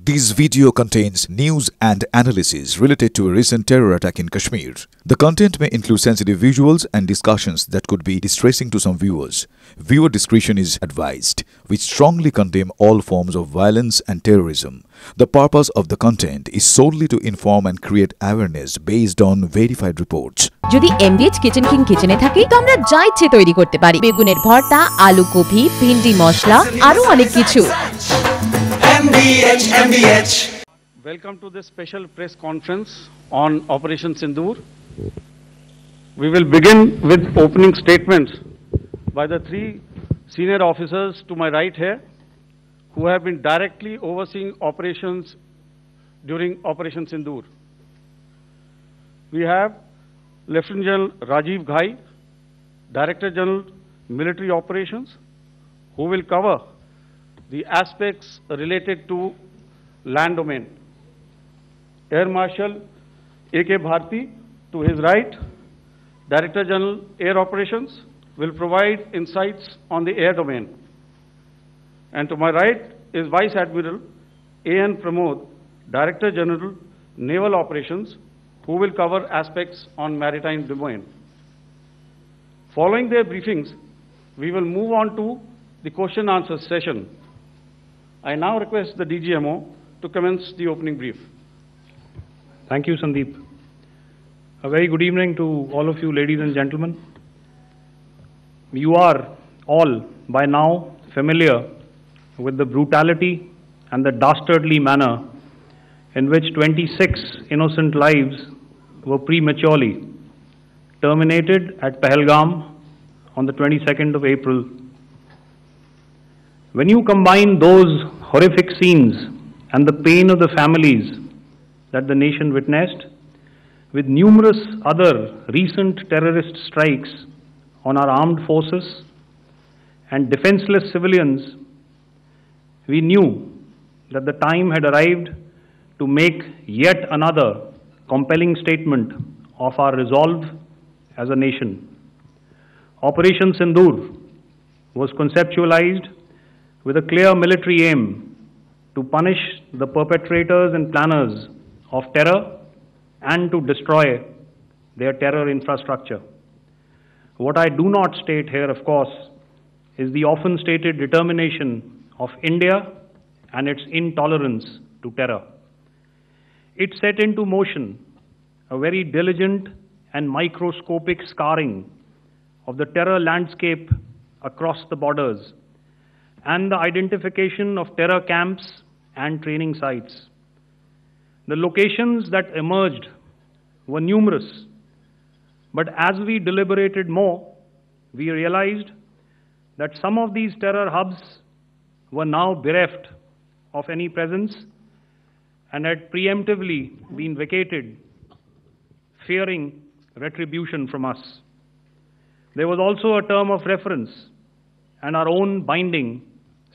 This video contains news and analysis related to a recent terror attack in Kashmir. The content may include sensitive visuals and discussions that could be distressing to some viewers. Viewer discretion is advised. We strongly condemn all forms of violence and terrorism. The purpose of the content is solely to inform and create awareness based on verified reports. যদি এমবিএচ kitchen king কিচেনে থাকি তো আমরা যা ইচ্ছে তৈরি করতে পারি। বেগুনের ভর্তা, আলু কফি, ভিন্ডি মশলা আরো অনেক কিছু। Welcome to this special press conference on Operation Sindoor. We will begin with opening statements by the three senior officers to my right here who have been directly overseeing operations during Operation Sindoor. We have Lieutenant General Rajiv Ghai, Director General Military Operations, who will cover the aspects related to land domain. Air Marshal A.K. Bharti, to his right, Director General Air Operations, will provide insights on the air domain. And to my right is Vice Admiral A.N. Pramod, Director General Naval Operations, who will cover aspects on maritime domain. Following their briefings, we will move on to the question-answer session. I now request the DGMO to commence the opening brief. Thank you, Sandeep. A very good evening to all of you, ladies and gentlemen. You are all by now familiar with the brutality and the dastardly manner in which 26 innocent lives were prematurely terminated at Pahalgam on the 22nd of April. When you combine those horrific scenes and the pain of the families that the nation witnessed with numerous other recent terrorist strikes on our armed forces and defenseless civilians, we knew that the time had arrived to make yet another compelling statement of our resolve as a nation. Operation Sindoor was conceptualized with a clear military aim to punish the perpetrators and planners of terror and to destroy their terror infrastructure. What I do not state here, of course, is the often stated determination of India and its intolerance to terror. It set into motion a very diligent and microscopic scarring of the terror landscape across the borders and the identification of terror camps and training sites. The locations that emerged were numerous, but as we deliberated more, we realized that some of these terror hubs were now bereft of any presence and had preemptively been vacated, fearing retribution from us. There was also a term of reference and our own binding,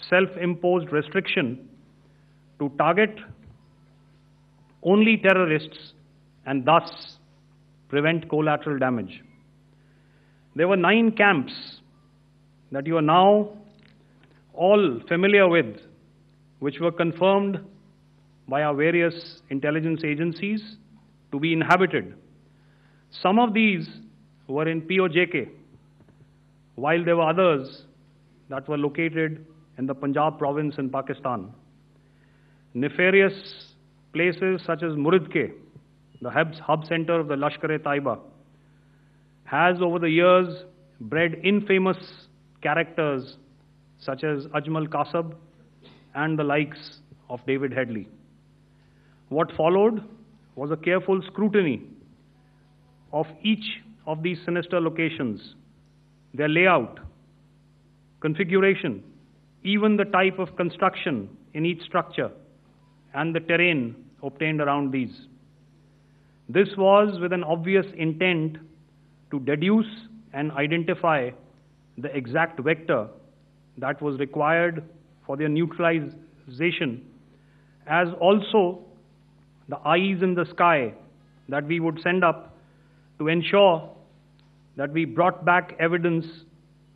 self-imposed restriction to target only terrorists and thus prevent collateral damage. There were 9 camps that you are now all familiar with, which were confirmed by our various intelligence agencies to be inhabited. Some of these were in POJK, while there were others that were located in the Punjab province in Pakistan. Nefarious places such as Muridke, the hub center of the Lashkar-e-Taiba, has over the years bred infamous characters such as Ajmal Kasab and the likes of David Headley. What followed was a careful scrutiny of each of these sinister locations, their layout, configuration, even the type of construction in each structure, and the terrain obtained around these. This was with an obvious intent to deduce and identify the exact vector that was required for their neutralization, as also the eyes in the sky that we would send up to ensure that we brought back evidence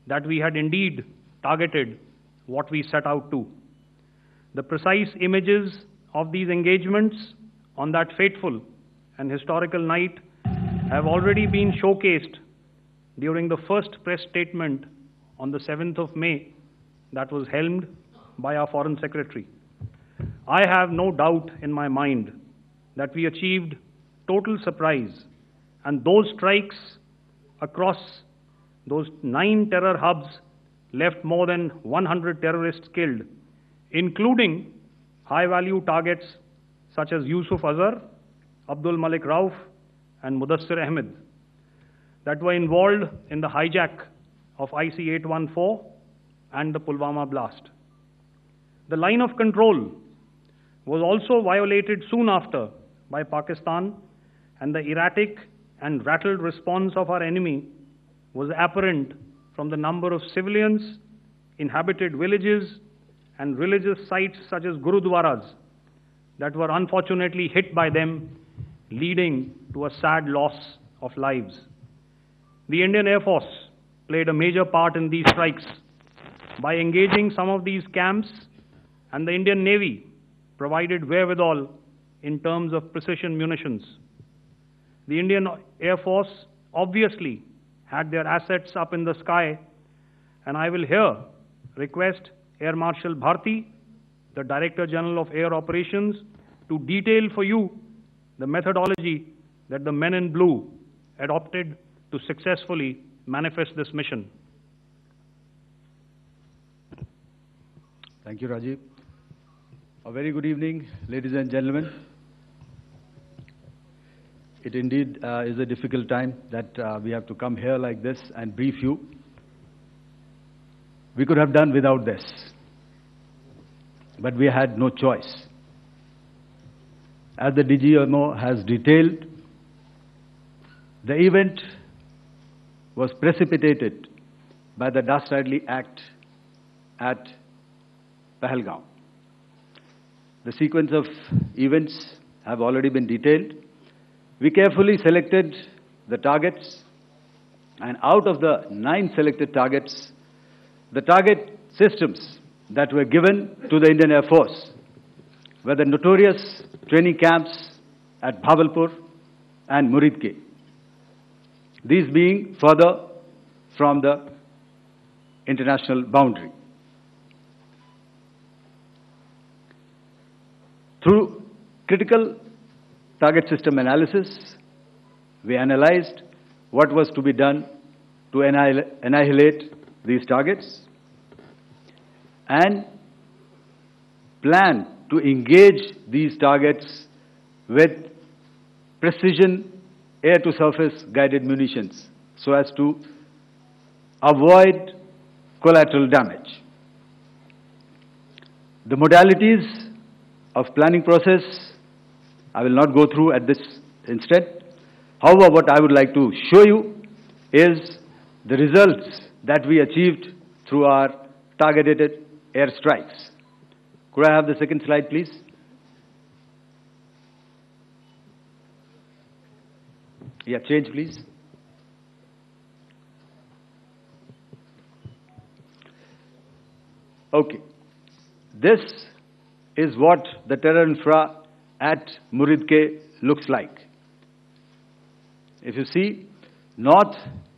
that we had indeed targeted what we set out to. The precise images of these engagements on that fateful and historical night have already been showcased during the first press statement on the 7th of May that was helmed by our Foreign Secretary. I have no doubt in my mind that we achieved total surprise, and those strikes across those 9 terror hubs left more than 100 terrorists killed, including high-value targets such as Yusuf Azhar, Abdul Malik Rauf, and Mudassir Ahmed that were involved in the hijack of IC-814 and the Pulwama blast. The line of control was also violated soon after by Pakistan, and the erratic and rattled response of our enemy was apparent from the number of civilians, inhabited villages, and religious sites such as Gurudwaras that were unfortunately hit by them, leading to a sad loss of lives. The Indian Air Force played a major part in these strikes by engaging some of these camps, and the Indian Navy provided wherewithal in terms of precision munitions. The Indian Air Force obviously had their assets up in the sky, and I will here request Air Marshal Bharti, the Director General of Air Operations, to detail for you the methodology that the men in blue adopted to successfully manifest this mission. Thank you, Rajiv. A very good evening, ladies and gentlemen. It indeed is a difficult time that we have to come here like this and brief you. We could have done without this, but we had no choice. As the DGMO has detailed, the event was precipitated by the dastardly act at Pahalgam. The sequence of events have already been detailed. We carefully selected the targets, and out of the 9 selected targets, the target systems that were given to the Indian Air Force were the notorious training camps at Bhavalpur and Muridke, these being further from the international boundary. Through critical target system analysis, we analyzed what was to be done to annihilate these targets and plan to engage these targets with precision air-to-surface guided munitions so as to avoid collateral damage. The modalities of planning process I will not go through at this instant. However, what I would like to show you is the results that we achieved through our targeted air strikes. Could I have the second slide, please? Yeah, change, please. Okay. This is what the terror infra at Muridke looks like. If you see, north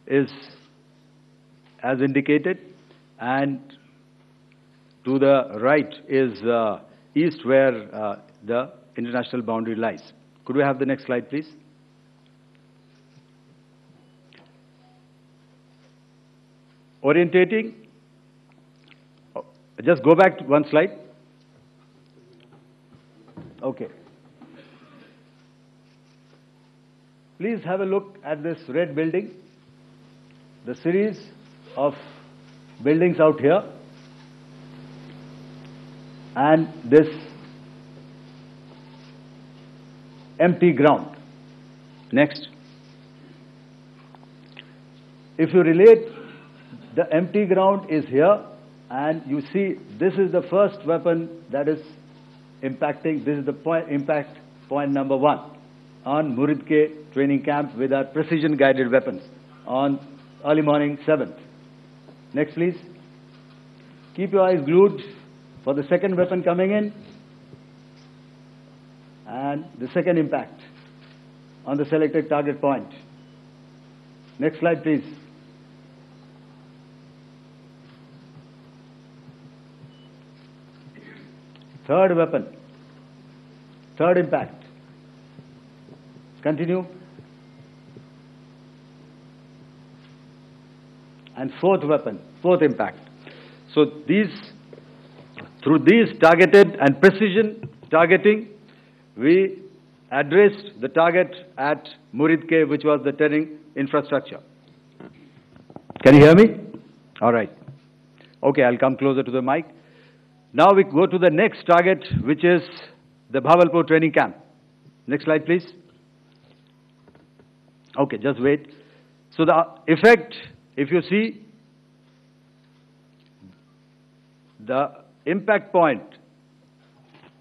is as indicated, and to the right is east, where the international boundary lies. Could we have the next slide, please? Orientating. Just go back to one slide. Okay. Please have a look at this red building, the series of buildings out here, and this empty ground. Next. If you relate, the empty ground is here, and you see this is the first weapon that is impacting. This is the impact point number 1 on Muridke training camp with our precision guided weapons on early morning 7th. Next, please. Keep your eyes glued for the second weapon coming in. and the second impact on the selected target point. Next slide, please. Third weapon, third impact. Continue. And fourth weapon, fourth impact. So through these targeted and precision targeting, we addressed the target at Muridke, which was the terrain infrastructure. Can you hear me? All right. Okay, I'll come closer to the mic. Now we go to the next target, which is the Bhavalpur training camp. Next slide, please. Okay, just wait. So the effect, if you see, the impact point,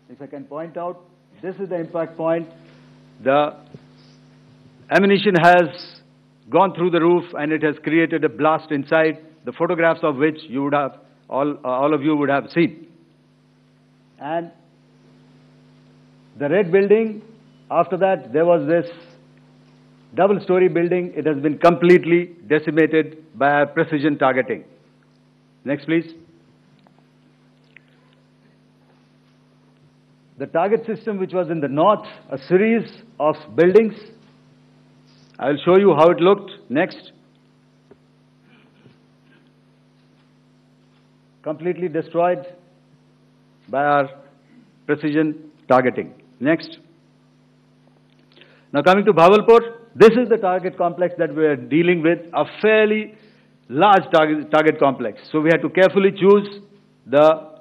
if I can point out, this is the impact point. The ammunition has gone through the roof and it has created a blast inside, the photographs of which you would have, all of you would have seen. And the red building, after that, there was this double-story building. It has been completely decimated by our precision targeting. Next, please. The target system, which was in the north, a series of buildings. I will show you how it looked. Next. Completely destroyed by our precision targeting. Next. Now coming to Bhavalpur, this is the target complex that we are dealing with, a fairly large target complex. So we had to carefully choose the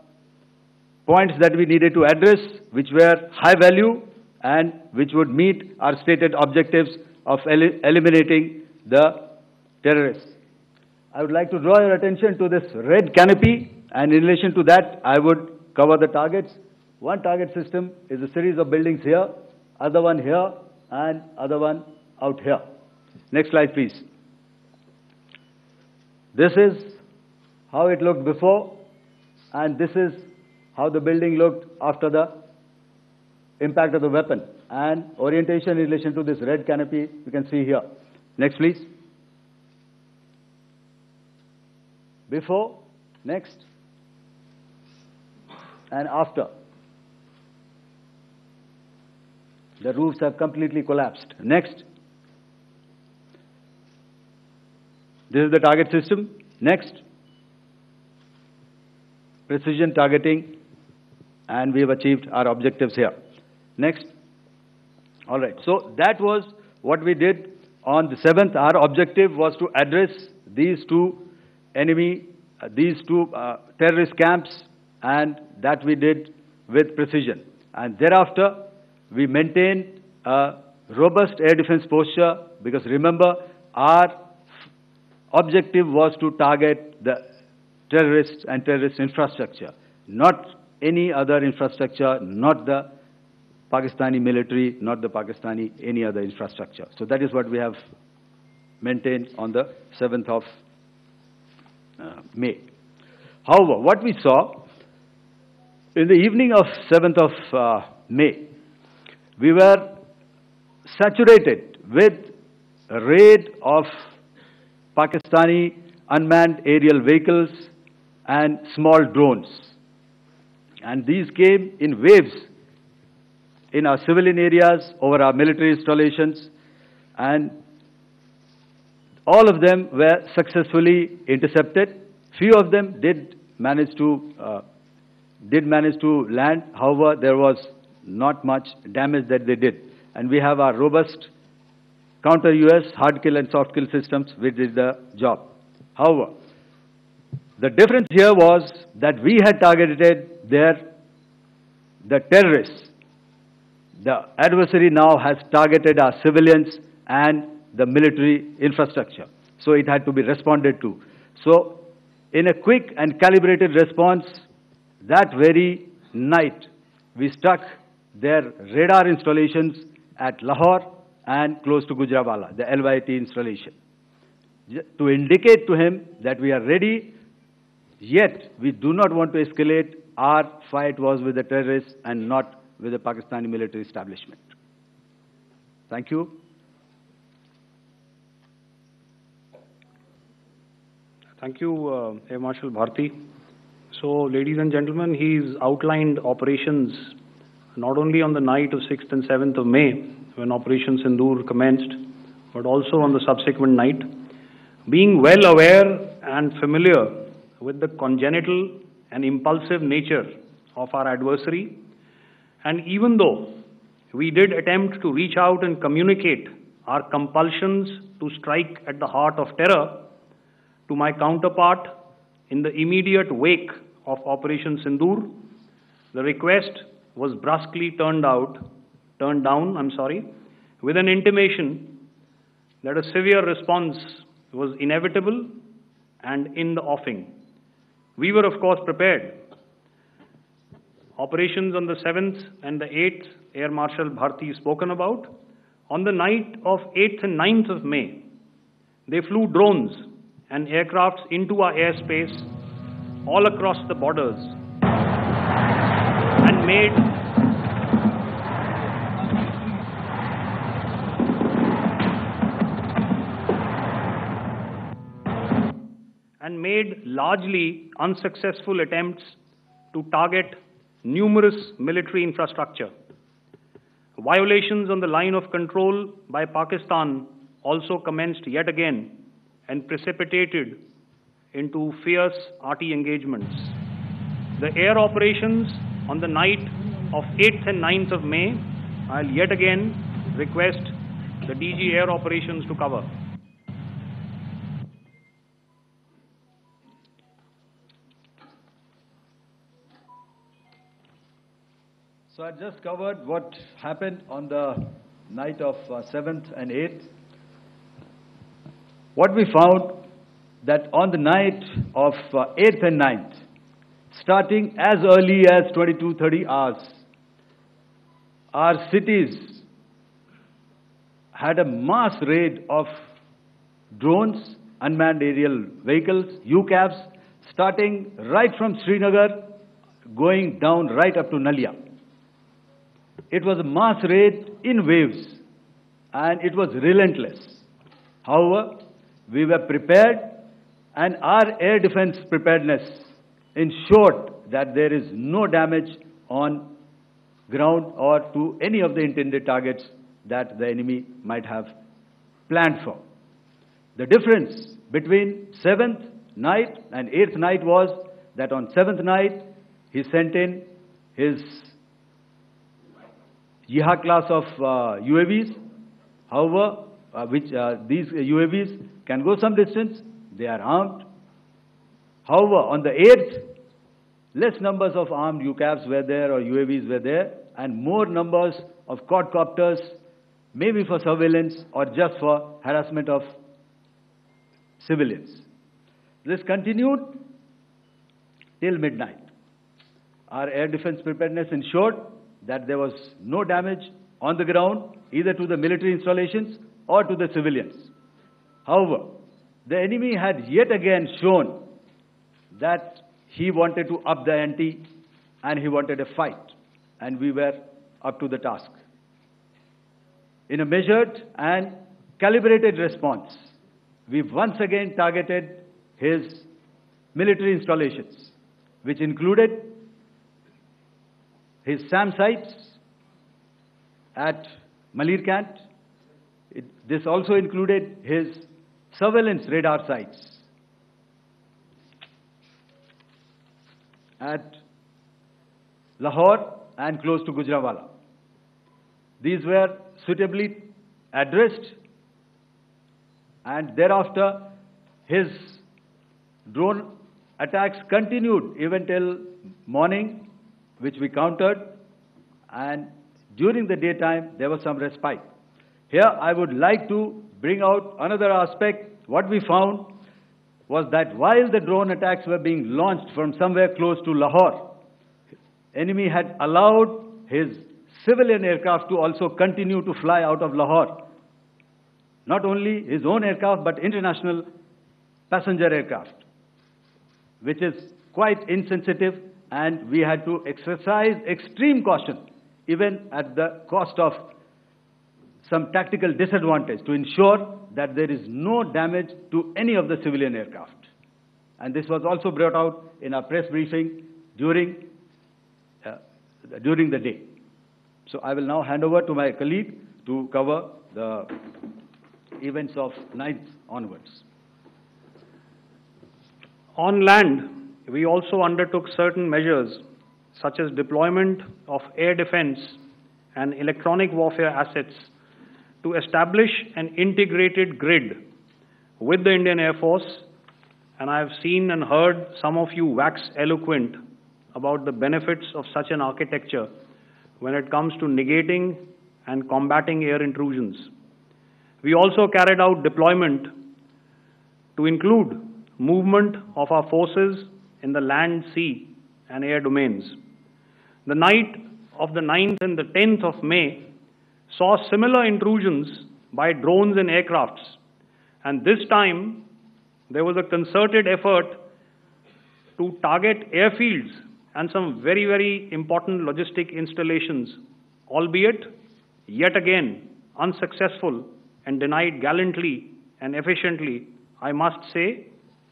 points that we needed to address, which were high value and which would meet our stated objectives of eliminating the terrorists. I would like to draw your attention to this red canopy, and in relation to that, I would cover the targets. One target system is a series of buildings here, other one here, and other one out here. Next slide, please. This is how it looked before, and this is how the building looked after the impact of the weapon. And orientation in relation to this red canopy, you can see here. Next, please. Before, next, and after. The roofs have completely collapsed. Next. This is the target system. Next. Precision targeting, and we have achieved our objectives here. Next. All right. So that was what we did on the 7th. Our objective was to address these two terrorist camps, and that we did with precision. And thereafter, we maintained a robust air defense posture, because remember, our objective was to target the terrorists and terrorist infrastructure, not any other infrastructure, not the Pakistani military, not the Pakistani any other infrastructure. So that is what we have maintained on the 7th of May. However, what we saw in the evening of 7th of May, we were saturated with a raid of Pakistani unmanned aerial vehicles and small drones. And these came in waves in our civilian areas, over our military installations, and all of them were successfully intercepted. Few of them did manage to land. However, there was not much damage that they did. And we have our robust counter-US hard kill and soft kill systems which did the job. However, the difference here was that we had targeted the terrorists. The adversary now has targeted our civilians and the military infrastructure. So it had to be responded to. So in a quick and calibrated response, that very night, we struck their radar installations at Lahore and close to Gujranwala, the LYT installation, to indicate to him that we are ready, yet we do not want to escalate. Our fight was with the terrorists and not with the Pakistani military establishment. Thank you. Thank you, Air Marshal Bharti. So, ladies and gentlemen, he's outlined operations not only on the night of 6th and 7th of May, when Operation Sindoor commenced, but also on the subsequent night. Being well aware and familiar with the congenital and impulsive nature of our adversary, and even though we did attempt to reach out and communicate our compulsions to strike at the heart of terror to my counterpart in the immediate wake of Operation Sindoor, the request was brusquely turned down, with an intimation that a severe response was inevitable and in the offing. We were, of course, prepared. Operations on the 7th and the 8th, Air Marshal Bharti spoken about. On the night of 8th and 9th of May, they flew drones and aircrafts into our airspace all across the borders and made largely unsuccessful attempts to target numerous military infrastructure. Violations on the line of control by Pakistan also commenced yet again and precipitated into fierce arty engagements. The air operations on the night of 8th and 9th of May, I'll yet again request the DG Air Operations to cover. So I just covered what happened on the night of 7th and 8th. What we found that on the night of 8th and 9th, starting as early as 22:30 hours, our cities had a mass raid of drones, unmanned aerial vehicles, UCAVs, starting right from Srinagar, going down right up to Nalia. It was a mass raid in waves, and it was relentless. However, we were prepared, and our air defense preparedness ensured that there is no damage on ground or to any of the intended targets that the enemy might have planned for. The difference between 7th night and 8th night was that on 7th night, he sent in his Jihad class of UAVs, however, these UAVs can go some distance, they are armed. However, on the 8th, less numbers of armed UCAVs were there or UAVs were there, and more numbers of quadcopters, maybe for surveillance or just for harassment of civilians. This continued till midnight. Our air defense preparedness ensured that there was no damage on the ground, either to the military installations or to the civilians. However, the enemy had yet again shown that he wanted to up the ante and he wanted a fight, and we were up to the task. In a measured and calibrated response, we once again targeted his military installations, which included his SAM sites at Malirkant. This also included his surveillance radar sites at Lahore and close to Gujranwala. These were suitably addressed, and thereafter his drone attacks continued even till morning, which we countered, and during the daytime there was some respite. Here I would like to bring out another aspect. What we found was that while the drone attacks were being launched from somewhere close to Lahore, enemy had allowed his civilian aircraft to also continue to fly out of Lahore. Not only his own aircraft, but international passenger aircraft, which is quite insensitive, and we had to exercise extreme caution even at the cost of some tactical disadvantage, to ensure that there is no damage to any of the civilian aircraft. And this was also brought out in our press briefing during the day. So I will now hand over to my colleague to cover the events of 9th onwards. On land, we also undertook certain measures such as deployment of air defense and electronic warfare assets to establish an integrated grid with the Indian Air Force, and I have seen and heard some of you wax eloquent about the benefits of such an architecture when it comes to negating and combating air intrusions. We also carried out deployment to include movement of our forces in the land, sea, and air domains. The night of the 9th and the 10th of May saw similar intrusions by drones and aircrafts, and this time there was a concerted effort to target airfields and some very, very important logistic installations, albeit yet again unsuccessful and denied gallantly and efficiently, I must say,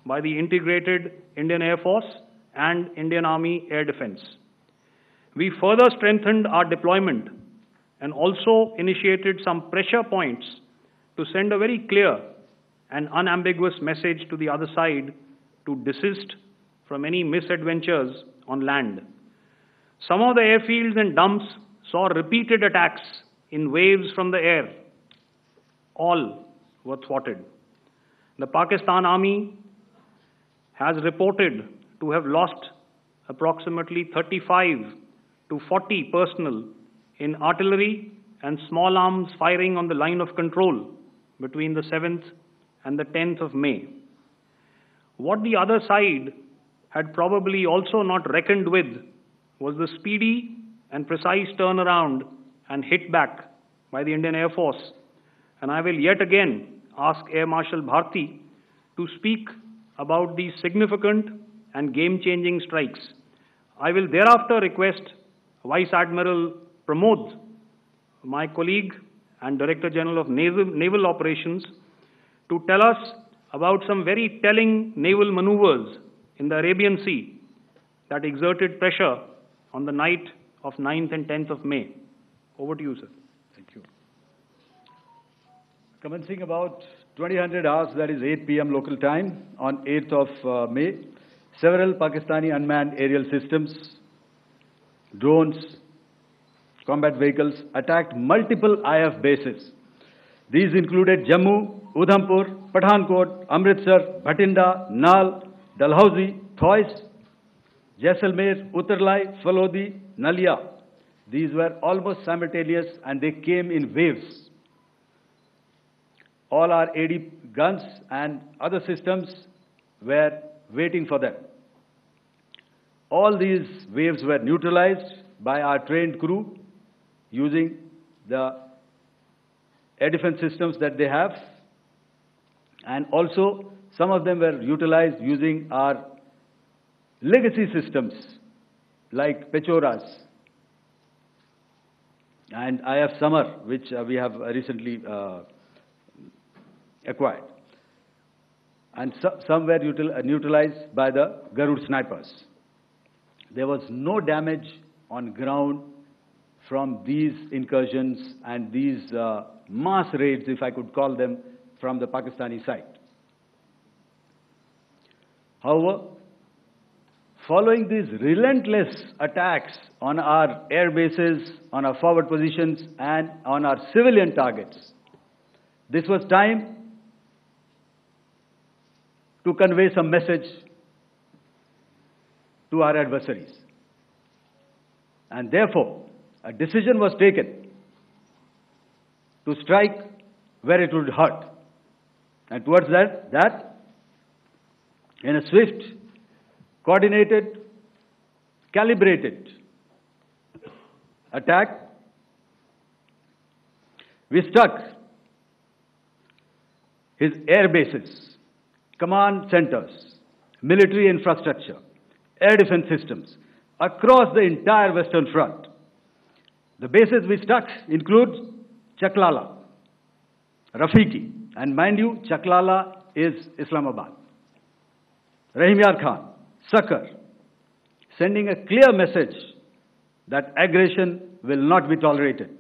by the integrated Indian Air Force and Indian Army Air Defense. We further strengthened our deployment and also initiated some pressure points to send a very clear and unambiguous message to the other side to desist from any misadventures on land. Some of the airfields and dumps saw repeated attacks in waves from the air. All were thwarted. The Pakistan Army has reported to have lost approximately 35 to 40 personnel in artillery and small arms firing on the line of control between the 7th and the 10th of May. What the other side had probably also not reckoned with was the speedy and precise turnaround and hit back by the Indian Air Force. And I will yet again ask Air Marshal Bharti to speak about these significant and game-changing strikes. I will thereafter request Vice Admiral Pramod, my colleague and Director General of Naval Operations, to tell us about some very telling naval maneuvers in the Arabian Sea that exerted pressure on the night of 9th and 10th of May. Over to you, sir. Thank you. Commencing about 2000 hours, that is 8 p.m. local time, on 8th of May, several Pakistani unmanned aerial systems, drones, combat vehicles attacked multiple IF bases. These included Jammu, Udhampur, Pathankot, Amritsar, Bhatinda, Nal, Dalhousie, Thois, Jaisalmer, Uttarlai, Falodi, Nalia. These were almost simultaneous and they came in waves. All our AD guns and other systems were waiting for them. All these waves were neutralized by our trained crew using the air defense systems that they have, and also some of them were utilized using our legacy systems like Pechoras and IF Summer, which we have recently acquired. And some were neutralized by the Garud snipers. There was no damage on ground from these incursions and these mass raids, if I could call them, from the Pakistani side. However, following these relentless attacks on our air bases, on our forward positions, and on our civilian targets, this was time to convey some message to our adversaries. And therefore, a decision was taken to strike where it would hurt. And towards that, in a swift, coordinated, calibrated attack, we struck his air bases, command centers, military infrastructure, air defense systems across the entire Western Front. The bases we struck include Chaklala, Rafiki, and mind you, Chaklala is Islamabad. Rahim Yar Khan, Sakar, sending a clear message that aggression will not be tolerated.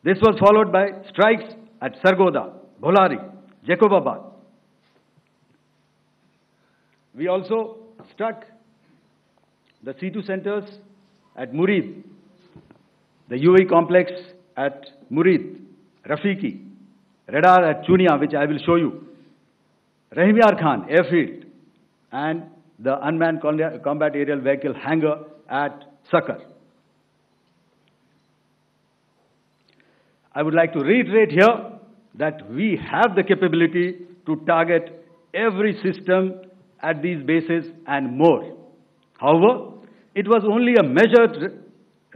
This was followed by strikes at Sargoda, Bholari, Jacobabad. We also struck the C2 centers at Murid, the UAE complex at Murid, Rafiki, radar at Chunia, which I will show you, Rahim Yar Khan airfield, and the unmanned combat aerial vehicle hangar at Sakar. I would like to reiterate here that we have the capability to target every system at these bases and more. However, it was only a measured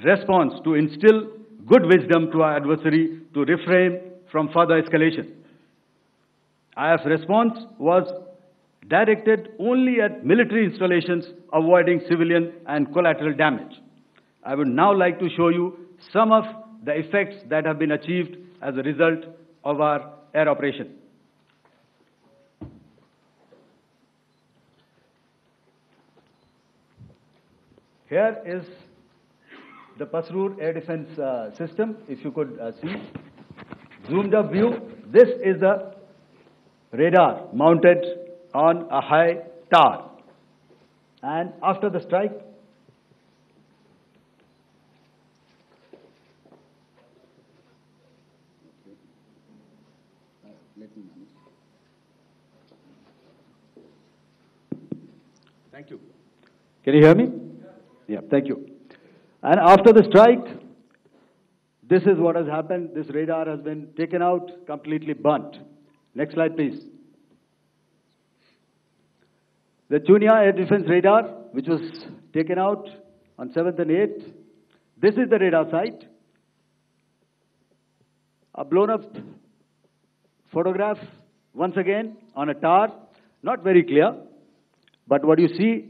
response to instill good wisdom to our adversary to refrain from further escalation. IF's response was directed only at military installations, avoiding civilian and collateral damage. I would now like to show you some of the effects that have been achieved as a result of our air operation. Here is the Pasrur air defense system, if you could see. Zoomed up view, this is the radar mounted on a high tower. And after the strike, thank you. Can you hear me? Yeah, thank you. And after the strike, this is what has happened. This radar has been taken out, completely burnt. Next slide, please. The Chunia air defense radar, which was taken out on 7th and 8th. This is the radar site. A blown up photograph, once again, on a tower. Not very clear, but what you see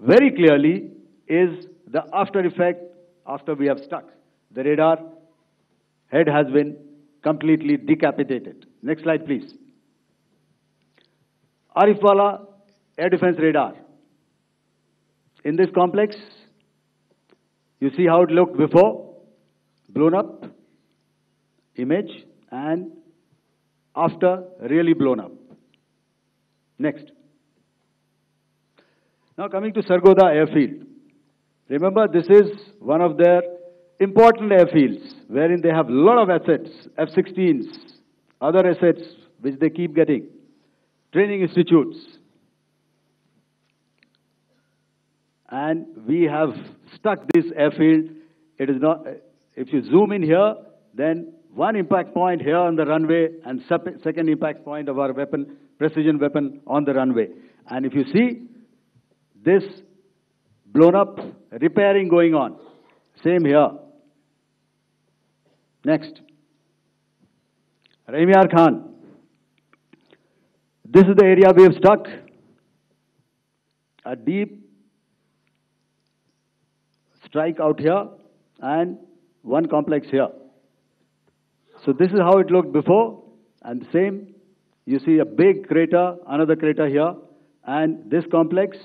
very clearly is the after effect after we have struck. The radar head has been completely decapitated. Next slide, please. Arifwala air defense radar. In this complex, you see how it looked before, blown up image, and after really blown up. Next. Now coming to Sargoda airfield. Remember, this is one of their important airfields wherein they have a lot of assets, F-16s, other assets which they keep getting, training institutes. And we have stuck this airfield. It is not, if you zoom in here, then one impact point here on the runway and second impact point of our weapon, precision weapon on the runway. And if you see this blown up, repairing going on. Same here. Next. Rahim Yar Khan. This is the area we have struck. A deep strike out here and one complex here. So this is how it looked before, and the same. You see a big crater, another crater here, and this complex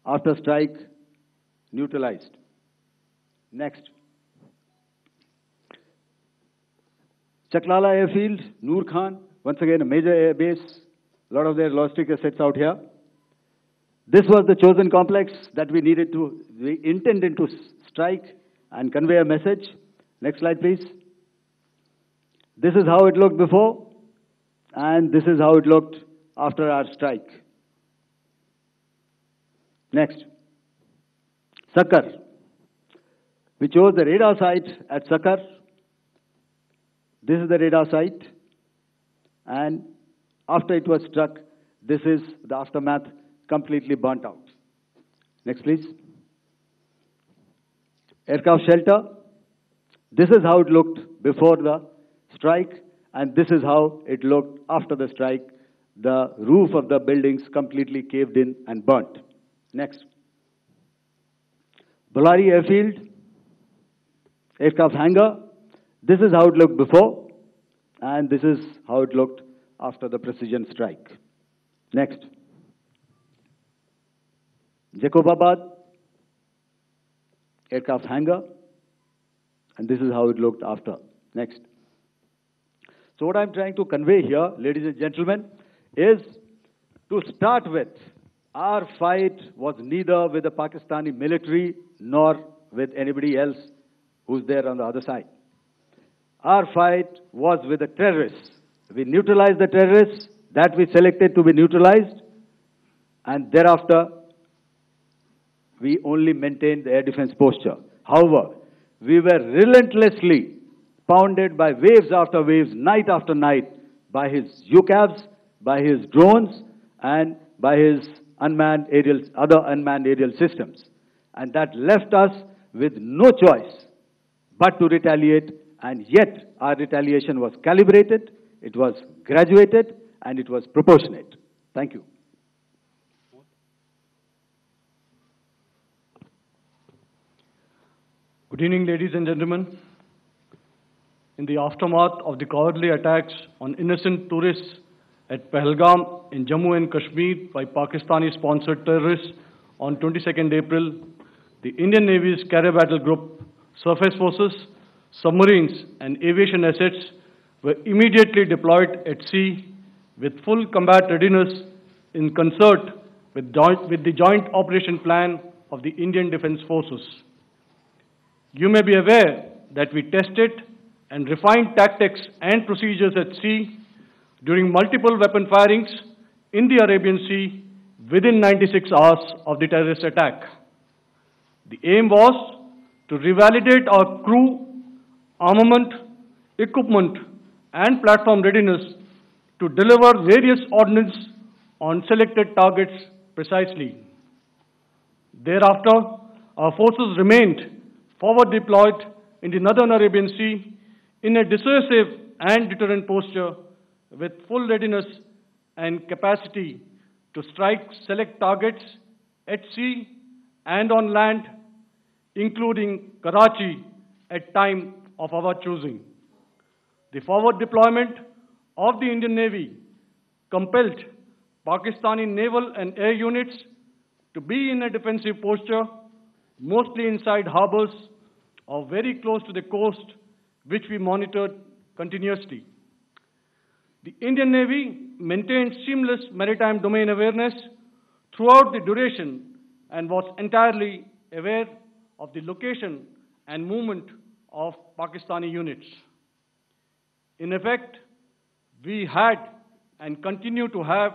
after strike neutralized. Next. Chaklala airfield, Noor Khan, once again a major air base, a lot of their logistic assets out here. This was the chosen complex that we intended to strike and convey a message. Next slide, please. This is how it looked before, and this is how it looked after our strike. Next. Sakar. We chose the radar site at Sakar. This is the radar site, and after it was struck, this is the aftermath, completely burnt out. Next, please. Aircraft shelter. This is how it looked before the strike, and this is how it looked after the strike. The roof of the buildings completely caved in and burnt. Next. Bholari airfield. aircraft hangar. This is how it looked before, and this is how it looked after the precision strike. Next. Jacobabad aircraft hangar, and this is how it looked after. Next. So what I'm trying to convey here, ladies and gentlemen, is to start with, our fight was neither with the Pakistani military nor with anybody else who's there on the other side. Our fight was with the terrorists. We neutralized the terrorists that we selected to be neutralized, and thereafter we only maintained the air defense posture. However, we were relentlessly pounded by waves after waves, night after night, by his UCAVs, by his drones, and by his other unmanned aerial systems. And that left us with no choice but to retaliate, and yet our retaliation was calibrated, it was graduated, and it was proportionate. Thank you. Good evening, ladies and gentlemen. In the aftermath of the cowardly attacks on innocent tourists at Pahalgam in Jammu and Kashmir by Pakistani-sponsored terrorists on 22nd April, the Indian Navy's Carrier Battle Group, surface forces, submarines, and aviation assets were immediately deployed at sea with full combat readiness in concert with the joint operation plan of the Indian Defence Forces. You may be aware that we tested and refined tactics and procedures at sea during multiple weapon firings in the Arabian Sea within 96 hours of the terrorist attack. The aim was to revalidate our crew, armament, equipment, and platform readiness to deliver various ordnance on selected targets precisely. Thereafter, our forces remained forward deployed in the Northern Arabian Sea in a dissuasive and deterrent posture with full readiness and capacity to strike select targets at sea and on land, including Karachi at time of our choosing. The forward deployment of the Indian Navy compelled Pakistani naval and air units to be in a defensive posture, mostly inside harbors or very close to the coast, which we monitored continuously. The Indian Navy maintained seamless maritime domain awareness throughout the duration and was entirely aware of the location and movement of Pakistani units. In effect, we had and continue to have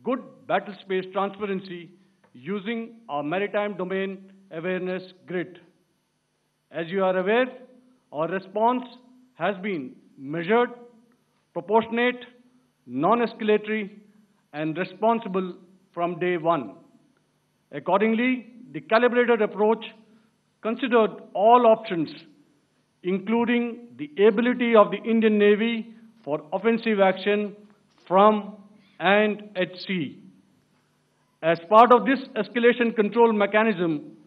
good battle space transparency using our maritime domain awareness grid. As you are aware, our response has been measured, proportionate, non-escalatory, and responsible from day one. Accordingly, the calibrated approach considered all options, including the ability of the Indian Navy for offensive action from and at sea. As part of this escalation control mechanism,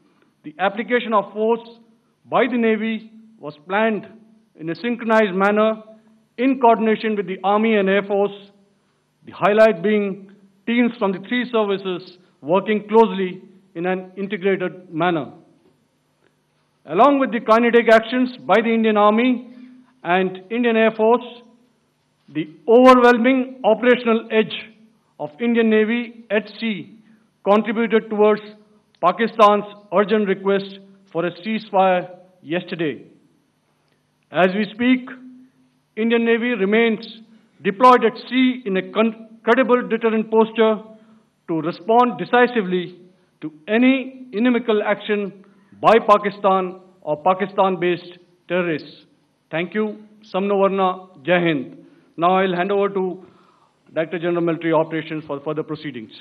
the application of force by the Navy was planned in a synchronized manner in coordination with the Army and Air Force, the highlight being teams from the three services working closely in an integrated manner. Along with the kinetic actions by the Indian Army and Indian Air Force, the overwhelming operational edge of Indian Navy at sea contributed towards Pakistan's urgent request for a ceasefire yesterday. As we speak, Indian Navy remains deployed at sea in a credible deterrent posture to respond decisively to any inimical action by Pakistan or Pakistan-based terrorists. Thank you. Samno Varna, Jai Hind. Now I'll hand over to Director General Military Operations for further proceedings.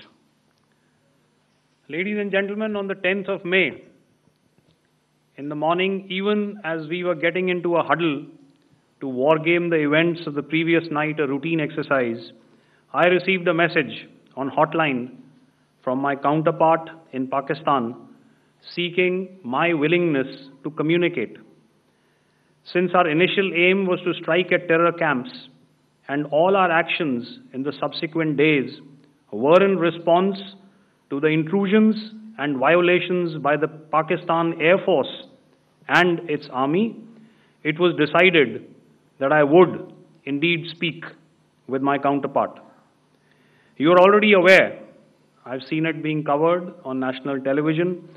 Ladies and gentlemen, on the 10th of May, in the morning, even as we were getting into a huddle to wargame the events of the previous night, a routine exercise, I received a message on hotline from my counterpart in Pakistan seeking my willingness to communicate. since our initial aim was to strike at terror camps, and all our actions in the subsequent days were in response to the intrusions and violations by the Pakistan Air Force and its army, it was decided that I would indeed speak with my counterpart. You are already aware, I've seen it being covered on national television,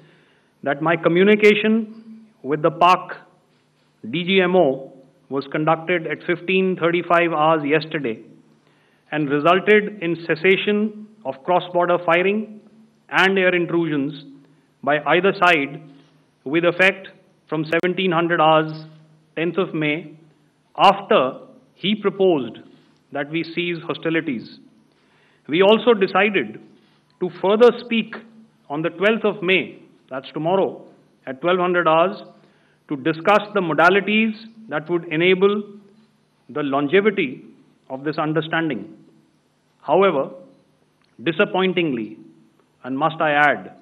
that my communication with the Pak DGMO was conducted at 15:35 hours yesterday and resulted in cessation of cross-border firing and air intrusions by either side with effect from 1700 hours 10th of May, after he proposed that we cease hostilities. We also decided to further speak on the 12th of May, that's tomorrow, at 1200 hours, to discuss the modalities that would enable the longevity of this understanding. However, disappointingly, and must I add,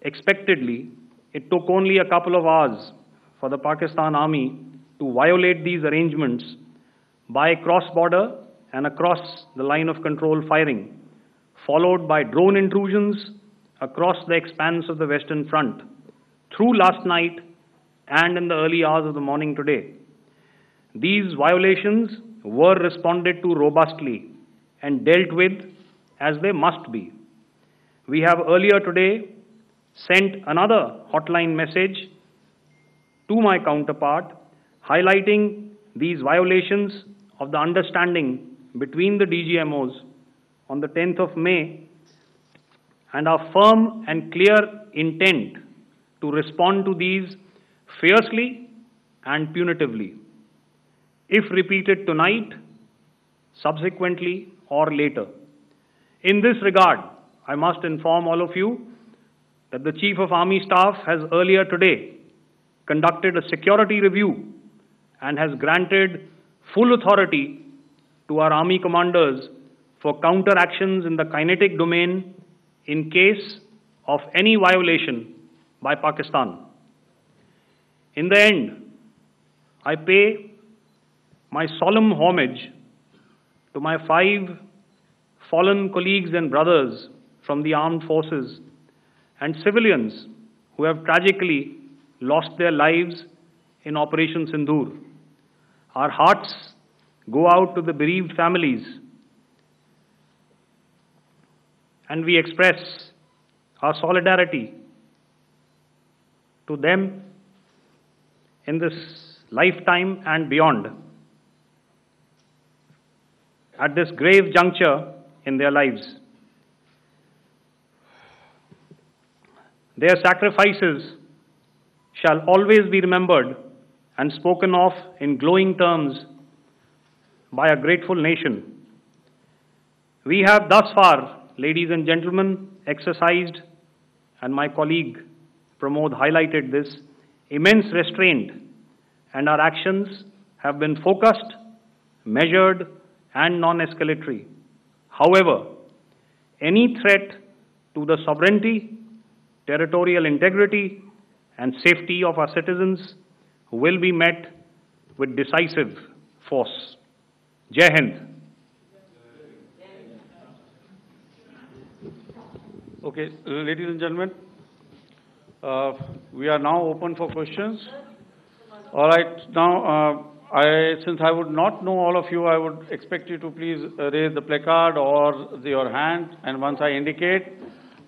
expectedly, it took only a couple of hours for the Pakistan Army to violate these arrangements by cross-border and across the line of control firing, followed by drone intrusions across the expanse of the Western Front, through last night and in the early hours of the morning today. These violations were responded to robustly and dealt with as they must be. We have earlier today sent another hotline message to my counterpart highlighting these violations of the understanding between the DGMOs on the 10th of May and our firm and clear intent to respond to these fiercely and punitively, if repeated tonight, subsequently, or later. In this regard, I must inform all of you that the Chief of Army Staff has earlier today conducted a security review and has granted full authority to our Army commanders for counter-actions in the kinetic domain in case of any violation by Pakistan. In the end, I pay my solemn homage to my 5 fallen colleagues and brothers from the armed forces and civilians who have tragically lost their lives in Operation Sindoor. Our hearts go out to the bereaved families, and we express our solidarity to them in this lifetime and beyond, at this grave juncture in their lives. Their sacrifices shall always be remembered and spoken of in glowing terms by a grateful nation. We have thus far, ladies and gentlemen, exercised, and my colleague Pramod highlighted this, immense restraint, and our actions have been focused, measured, and non-escalatory. However, any threat to the sovereignty, territorial integrity, and safety of our citizens will be met with decisive force. Jai Hind. Okay, ladies and gentlemen, we are now open for questions. All right, now, since I would not know all of you, I would expect you to please raise the placard or your hand, and once I indicate,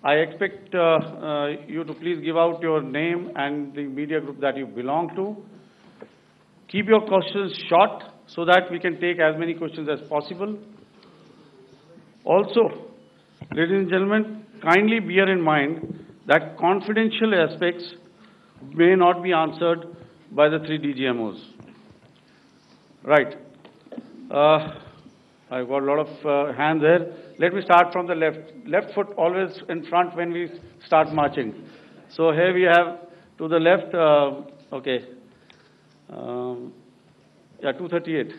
I expect you to please give out your name and the media group that you belong to. Keep your questions short so that we can take as many questions as possible. Also, ladies and gentlemen, kindly bear in mind that confidential aspects may not be answered by the 3 DGMOs. Right. I've got a lot of hands there. Let me start from the left. Left foot always in front when we start marching. So here we have to the left, okay. Yeah, 238.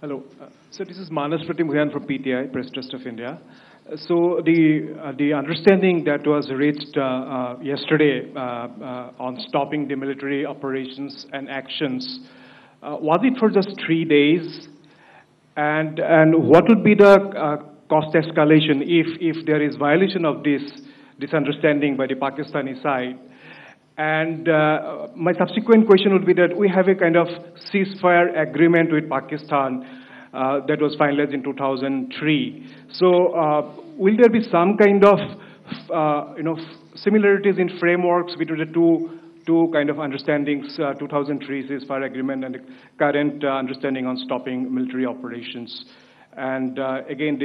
Hello. So this is Manas Pratimudyan from PTI, Press Trust of India. So the understanding that was reached yesterday on stopping the military operations and actions, was it for just 3 days? And what would be the cost escalation if there is violation of this understanding by the Pakistani side? And my subsequent question would be that we have a kind of ceasefire agreement with Pakistan that was finalized in 2003. So will there be some kind of similarities in frameworks between the two kind of understandings, 2003 ceasefire agreement and the current understanding on stopping military operations? And again,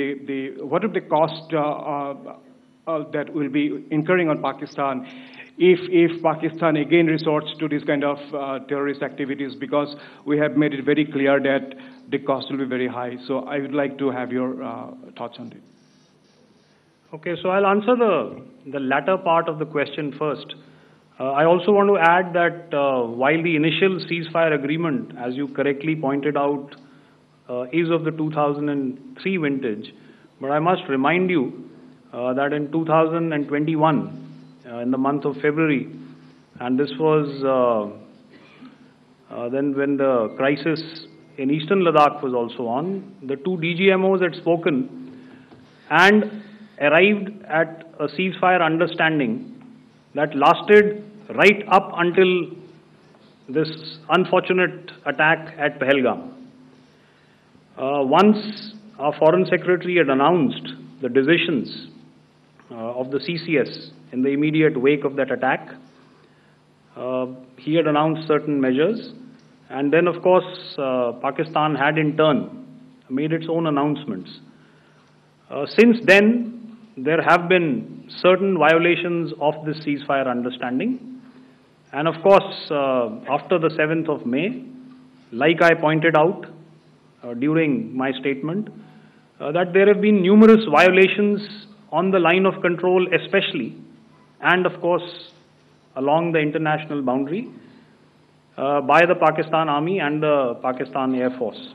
what are the cost that will be incurring on Pakistan if Pakistan again resorts to this kind of terrorist activities, because we have made it very clear that the cost will be very high. So I would like to have your thoughts on it. Okay, so I'll answer the latter part of the question first. I also want to add that while the initial ceasefire agreement, as you correctly pointed out, is of the 2003 vintage, but I must remind you that in 2021, in the month of February, and this was then when the crisis in eastern Ladakh was also on, the two DGMOs had spoken and arrived at a ceasefire understanding that lasted right up until this unfortunate attack at Pahalgam. Once our Foreign Secretary had announced the decisions of the CCS in the immediate wake of that attack, he had announced certain measures, and then of course Pakistan had in turn made its own announcements. Since then, there have been certain violations of this ceasefire understanding, and of course after the 7th of May, like I pointed out during my statement, that there have been numerous violations on the line of control especially, and of course along the international boundary by the Pakistan Army and the Pakistan Air Force.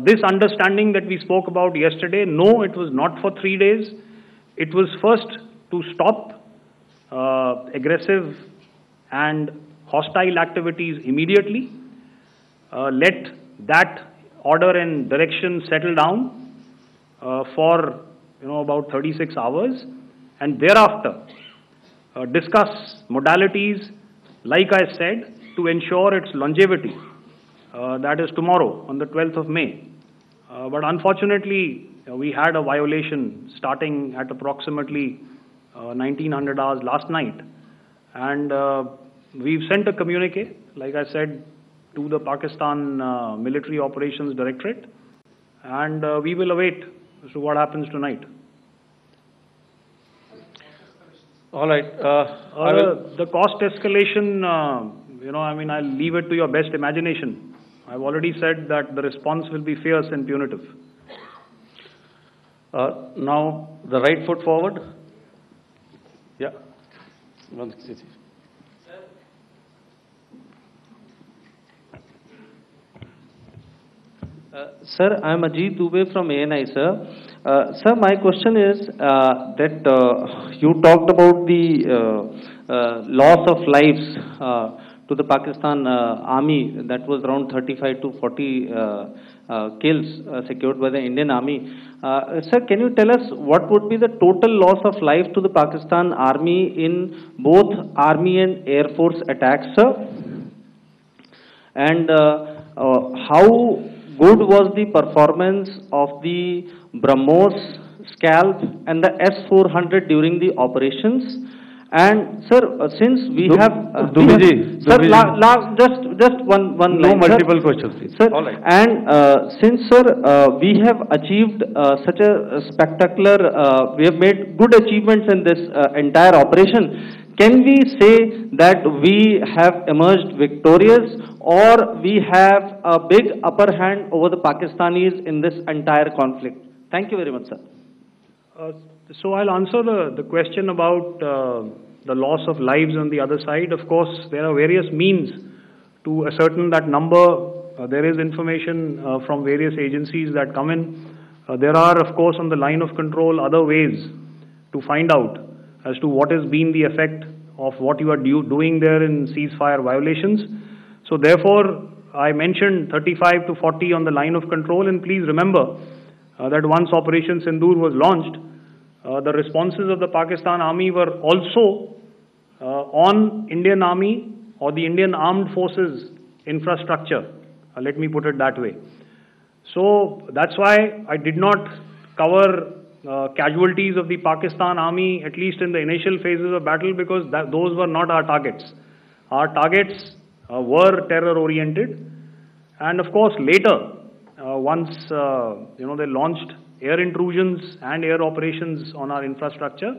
This understanding that we spoke about yesterday, no, it was not for 3 days. It was first to stop aggressive and hostile activities immediately, let that order and direction settle down for about 36 hours, and thereafter discuss modalities, like I said, to ensure its longevity. That is tomorrow, on the 12th of May. But unfortunately, we had a violation starting at approximately 1900 hours last night. And we've sent a communique, like I said, to the Pakistan Military Operations Directorate. And we will await as to what happens tonight. All right. The cost escalation, I'll leave it to your best imagination. I've already said that the response will be fierce and punitive. Now, the right foot forward. Yeah. Sir, I am Ajit Dubey from ANI, sir. Sir, my question is that you talked about the loss of lives to the Pakistan Army, that was around 35 to 40 kills secured by the Indian Army. Sir, can you tell us what would be the total loss of life to the Pakistan Army in both Army and Air Force attacks, sir? And how good was the performance of the BrahMos, Scalp and the S-400 during the operations? And sir, since we have just one line, no multiple questions, please. Sir. All right. And since sir, we have achieved such a spectacular, we have made good achievements in this entire operation, can we say that we have emerged victorious, or we have a big upper hand over the Pakistanis in this entire conflict? Thank you very much, sir. So I'll answer the question about the loss of lives on the other side. Of course, there are various means to ascertain that number. There is information from various agencies that come in. There are, of course, on the line of control other ways to find out as to what has been the effect of what you are doing there in ceasefire violations. So therefore, I mentioned 35 to 40 on the line of control, and please remember that once Operation Sindoor was launched, the responses of the Pakistan Army were also on Indian Army or the Indian Armed Forces infrastructure. Let me put it that way. So that's why I did not cover casualties of the Pakistan Army, at least in the initial phases of battle, because those were not our targets. Our targets were terror-oriented, and of course later, once they launched air intrusions and air operations on our infrastructure,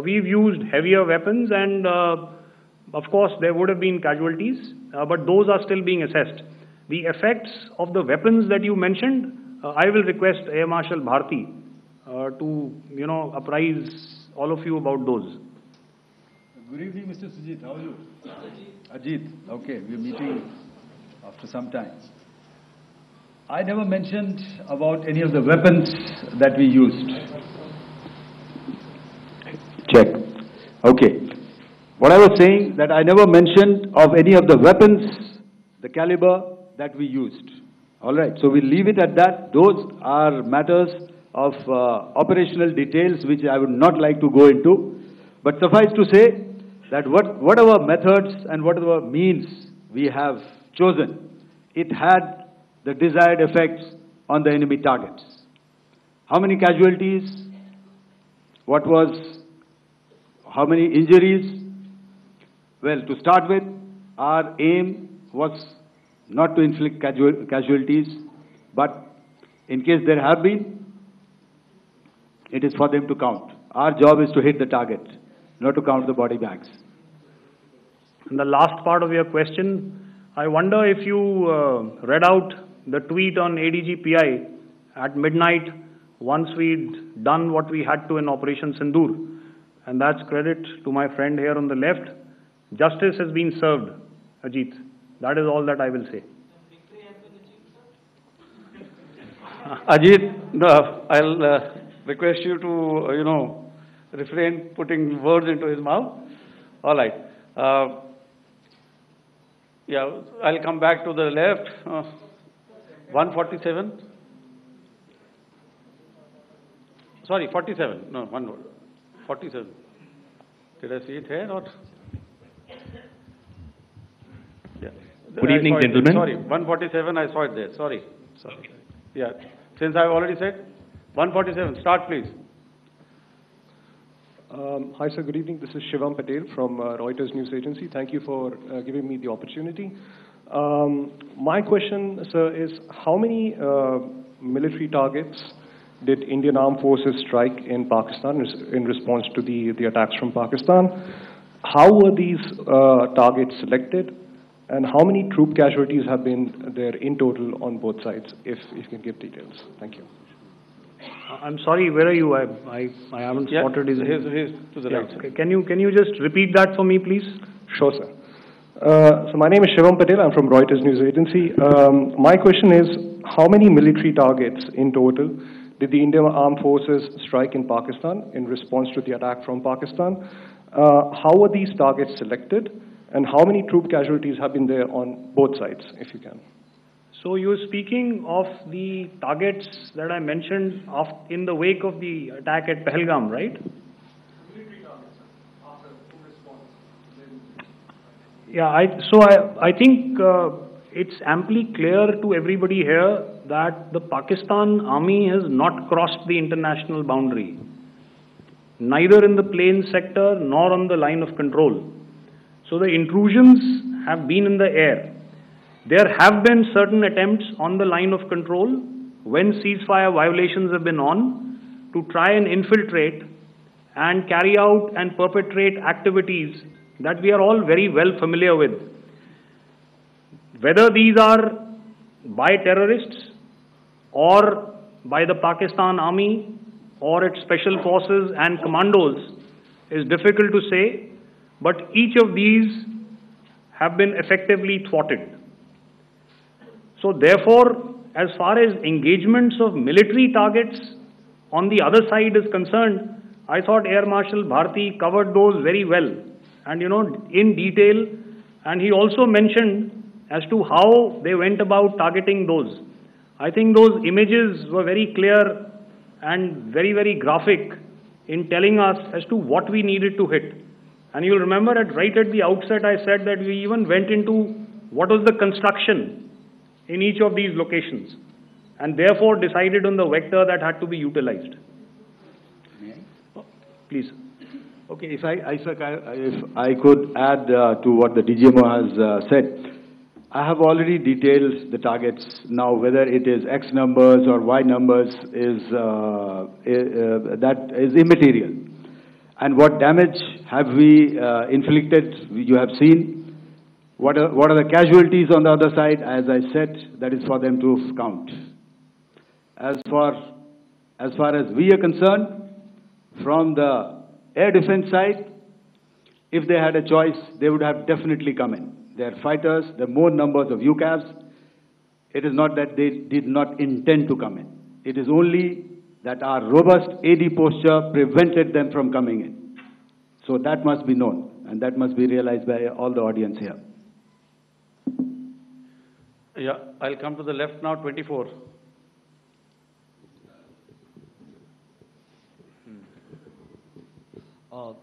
we've used heavier weapons, and of course there would have been casualties, but those are still being assessed. The effects of the weapons that you mentioned, I will request Air Marshal Bharti to apprise all of you about those. Good evening, Mr. Sujit. How are you? Ajit. Okay, we're meeting after some time. I never mentioned about any of the weapons that we used. Check. Okay. What I was saying, that I never mentioned of any of the weapons, the caliber that we used. All right. So we'll leave it at that. Those are matters of operational details which I would not like to go into. But suffice to say that whatever methods and whatever means we have chosen, it had the desired effects on the enemy targets. How many casualties? How many injuries? Well, to start with, our aim was not to inflict casualties, but in case there have been, it is for them to count. Our job is to hit the target, not to count the body bags. And the last part of your question, I wonder if you read out the tweet on ADG-PI at midnight once we'd done what we had to in Operation Sindoor. And that's credit to my friend here on the left. Justice has been served, Ajit. That is all that I will say. Ajit, I'll request you to, refrain putting words into his mouth. All right. I'll come back to the left. 147. Sorry, 47. No, 47. Did I see it here or? Yeah. Good evening, gentlemen. Sorry, 147. I saw it there. Sorry. Yeah. Since I've already said 147. Start, please. Hi, sir. Good evening. This is Shivam Patel from Reuters News Agency. Thank you for giving me the opportunity. My question, sir, is how many military targets did Indian Armed Forces strike in Pakistan in response to the attacks from Pakistan? How were these targets selected? And how many troop casualties have been there in total on both sides, if you can give details? Thank you. I'm sorry, where are you? I haven't spotted his... He's to the right. Okay. Can you just repeat that for me, please? Sure, sir. So my name is Shivam Patel. I'm from Reuters News Agency. My question is, how many military targets in total did the Indian Armed Forces strike in Pakistan in response to the attack from Pakistan? How were these targets selected? And how many troop casualties have been there on both sides, if you can? So you're speaking of the targets that I mentioned in the wake of the attack at Pahalgam, right? Military targets, after response. Yeah, I think it's amply clear to everybody here that the Pakistan Army has not crossed the international boundary, neither in the plain sector nor on the line of control. So the intrusions have been in the air. There have been certain attempts on the line of control when ceasefire violations have been on to try and infiltrate and carry out and perpetrate activities that we are all very well familiar with. Whether these are by terrorists or by the Pakistan Army or its special forces and commandos is difficult to say, but each of these have been effectively thwarted. So therefore, as far as engagements of military targets on the other side is concerned, I thought Air Marshal Bharti covered those very well and, in detail. And he also mentioned as to how they went about targeting those. I think those images were very clear and very, very graphic in telling us as to what we needed to hit. And you'll remember right at the outset I said that we even went into what was the construction in each of these locations and therefore decided on the vector that had to be utilized. Please. Okay, if I could add to what the DGMO has said. I have already detailed the targets. Now, whether it is X numbers or Y numbers that is immaterial. And what damage have we inflicted? You have seen. What are the casualties on the other side? As I said, that is for them to count. As far as we are concerned, from the air defense side, if they had a choice, they would have definitely come in. They are fighters, there are more numbers of UCAVs. It is not that they did not intend to come in. It is only that our robust AD posture prevented them from coming in. So that must be known, and that must be realized by all the audience here. Yeah, I'll come to the left now, 24.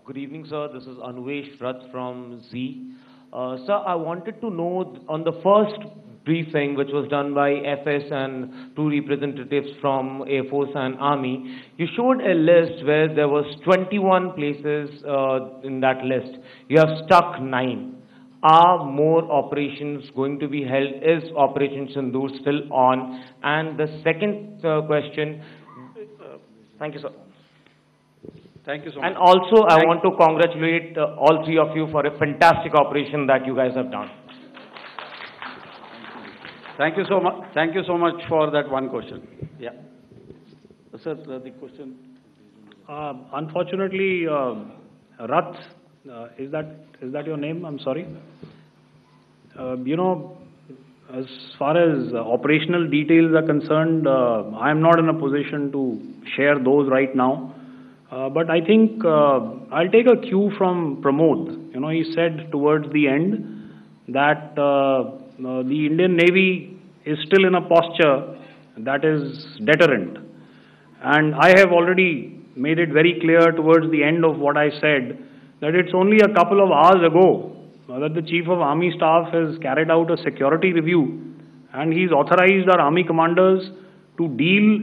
Good evening, sir. This is Anuvesh Rath from Z. Sir, I wanted to know on the first briefing, which was done by FS and two representatives from Air Force and Army, you showed a list where there was 21 places in that list. You have stuck 9. Are more operations going to be held? Is Operation Sindoor still on? And the second question, thank you, sir. Thank you so much. And also, I want to congratulate all three of you for a fantastic operation that you guys have done. Thank you so much. Thank you so much for that one question. Yeah. Sir, the question. Unfortunately, Rath, is that your name? I'm sorry. As far as operational details are concerned, I am not in a position to share those right now. But I think I'll take a cue from Pramod. He said towards the end that the Indian Navy is still in a posture that is deterrent. And I have already made it very clear towards the end of what I said that it's only a couple of hours ago that the Chief of Army Staff has carried out a security review and he's authorized our Army commanders to deal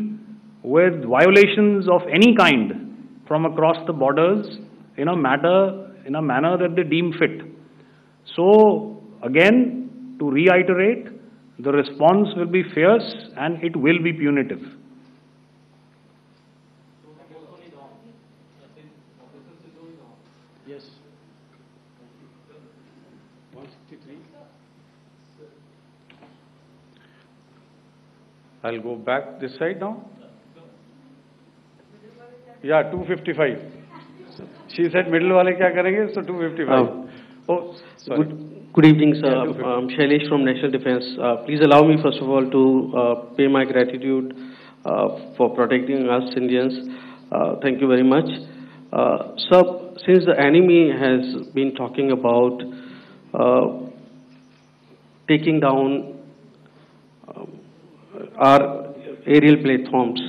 with violations of any kind from across the borders in a manner that they deem fit. So, again, to reiterate, the response will be fierce and it will be punitive. Yes. 163. I'll go back this side now. Yeah, 255. She said middle wale kya karenge, so 255. Oh, sorry. Good evening, sir. I'm Shailesh from National Defense. Please allow me, first of all, to pay my gratitude for protecting us Indians. Thank you very much. Sir, since the enemy has been talking about taking down our aerial platforms,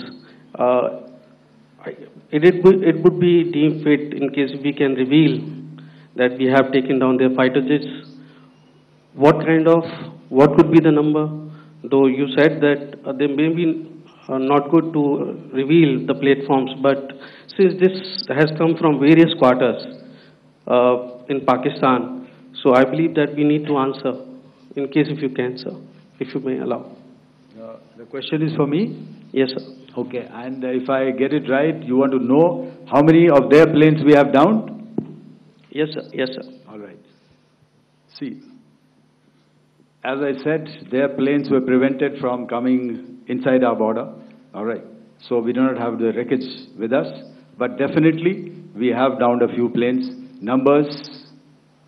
it would be deemed fit in case we can reveal that we have taken down their fighter jets. What could be the number? Though you said that they may be not good to reveal the platforms, but since this has come from various quarters in Pakistan, so I believe that we need to answer, in case if you can, sir, if you may allow. The question is for me? Yes, sir. Okay, and if I get it right, you want to know how many of their planes we have downed? Yes, sir. Yes, sir. All right. See, as I said, their planes were prevented from coming inside our border. All right. So we do not have the wreckage with us, but definitely we have downed a few planes. Numbers,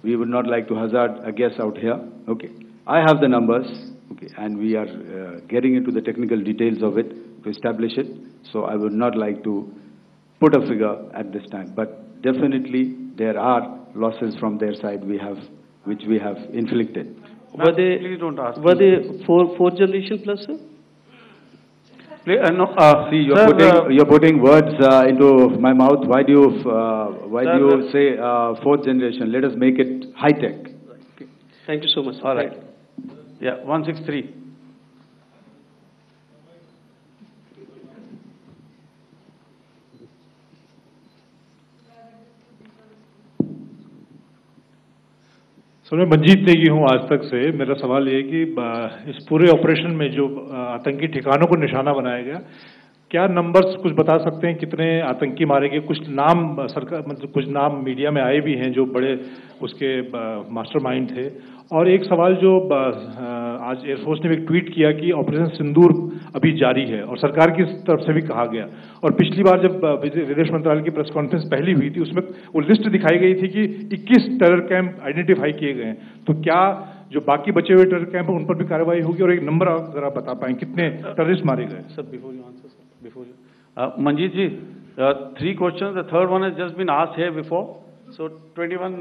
we would not like to hazard a guess out here. Okay. I have the numbers. Okay, and we are getting into the technical details of it to establish it. So I would not like to put a figure at this time, but definitely there are losses from their side which we have inflicted. Please don't ask. Were they fourth generation plus, sir? No, See, you're putting words into my mouth. Why do you say fourth generation? Let us make it high tech. Okay. Thank you so much. All right. Yeah, 163. Sir मैं मंजीत नेगी हूँ आज तक से। मेरा सवाल ये है कि इस पूरे ऑपरेशन में जो आतंकी ठिकानों को निशाना बनाया गया, क्या नंबर्स कुछ बता सकते हैं कितने आतंकी मारे गए? कुछ नाम सरकार मतलब कुछ नाम मीडिया में आए भी हैं जो बड़े उसके मास्टरमाइंड थे। और एक सवाल जो आज एयरफोर्स ने भी एक ट्वीट किया कि ऑपरेशन सिंदूर अभी जारी है और सरकार की तरफ से भी कहा गया। और पिछली बार जब विदेश मंत्रालय की प्रेस कॉन्फ्रेंस पहली हुई थी उसमें वो लिस्ट दिखाई गई थी कि 21 टेरर कैंप आइडेंटिफाई किए गए हैं। तो क्या जो बाकी बचे हुए टेरर कैंप उन पर भी कार्रवाई होगी? और एक नंबर अगर आप बता पाएं कितने टेररिस्ट मारे गए? Sir, before you answer, sir, before you. Manjeet ji, 3 questions. The third one has just been asked here before. So 21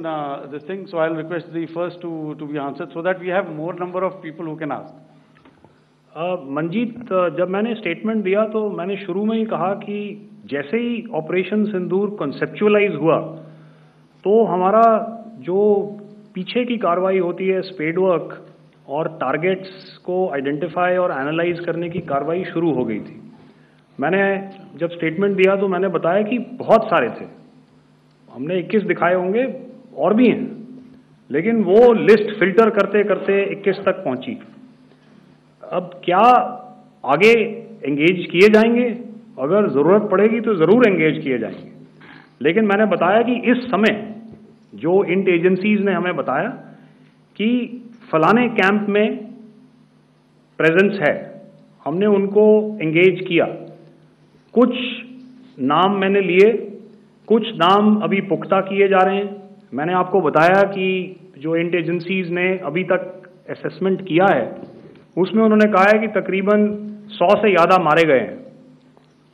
this thing. So I'll request the first to be answered so that we have more number of people who can ask. Manjeet, जब मैंने statement दिया तो मैंने शुरू में ही कहा कि जैसे ही ऑपरेशन सिंदूर कॉन्सेप्चुअलाइज हुआ तो हमारा जो पीछे की कार्रवाई होती है स्पेड वर्क और टारगेट्स को आइडेंटिफाई और एनालाइज करने की कार्रवाई शुरू हो गई थी। मैंने जब स्टेटमेंट दिया तो मैंने बताया कि बहुत सारे थे, हमने 21 दिखाए होंगे और भी हैं, लेकिन वो लिस्ट फिल्टर करते करते 21 तक पहुंची। अब क्या आगे एंगेज किए जाएंगे? अगर ज़रूरत पड़ेगी तो ज़रूर एंगेज किए जाएंगे, लेकिन मैंने बताया कि इस समय जो इंट एजेंसीज ने हमें बताया कि फलाने कैंप में प्रेजेंस है, हमने उनको एंगेज किया। कुछ नाम मैंने लिए, कुछ नाम अभी पुख्ता किए जा रहे हैं। मैंने आपको बताया कि जो इंट एजेंसीज ने अभी तक असेसमेंट किया है उसमें उन्होंने कहा है कि तकरीबन 100 से ज़्यादा मारे गए हैं।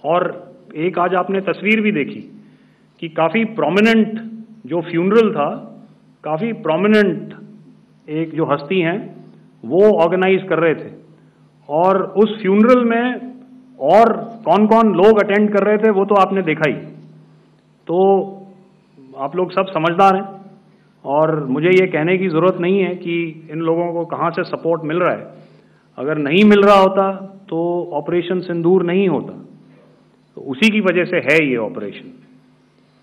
और एक आज आपने तस्वीर भी देखी कि काफ़ी प्रोमिनेंट जो फ्यूनरल था, काफ़ी प्रोमिनेंट एक जो हस्ती हैं वो ऑर्गेनाइज कर रहे थे, और उस फ्यूनरल में और कौन कौन लोग अटेंड कर रहे थे वो तो आपने देखा ही। तो आप लोग सब समझदार हैं और मुझे ये कहने की ज़रूरत नहीं है कि इन लोगों को कहाँ से सपोर्ट मिल रहा है। अगर नहीं मिल रहा होता तो ऑपरेशन सिंदूर नहीं होता, तो उसी की वजह से है ये ऑपरेशन।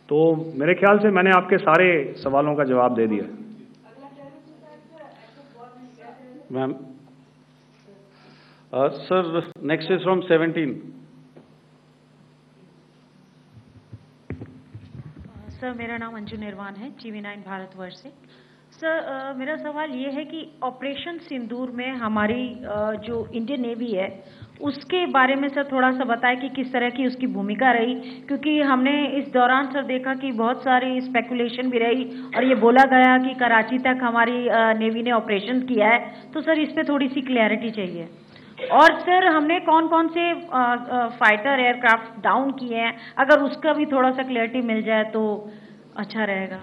तो मेरे ख्याल से मैंने आपके सारे सवालों का जवाब दे दिया। Ma'am, sir next is from 17। Sir मेरा नाम अंजू निर्वाण है, TV9 भारतवर्ष से। सर मेरा सवाल ये है कि ऑपरेशन सिंदूर में हमारी जो इंडियन नेवी है उसके बारे में सर थोड़ा सा बताएं कि किस तरह की उसकी भूमिका रही, क्योंकि हमने इस दौरान सर देखा कि बहुत सारी स्पेकुलेशन भी रही और ये बोला गया कि कराची तक हमारी नेवी ने ऑपरेशन किया है। तो सर इस पे थोड़ी सी क्लैरिटी चाहिए। और सर हमने कौन कौन से फाइटर एयरक्राफ्ट डाउन किए हैं, अगर उसका भी थोड़ा सा क्लैरिटी मिल जाए तो अच्छा रहेगा।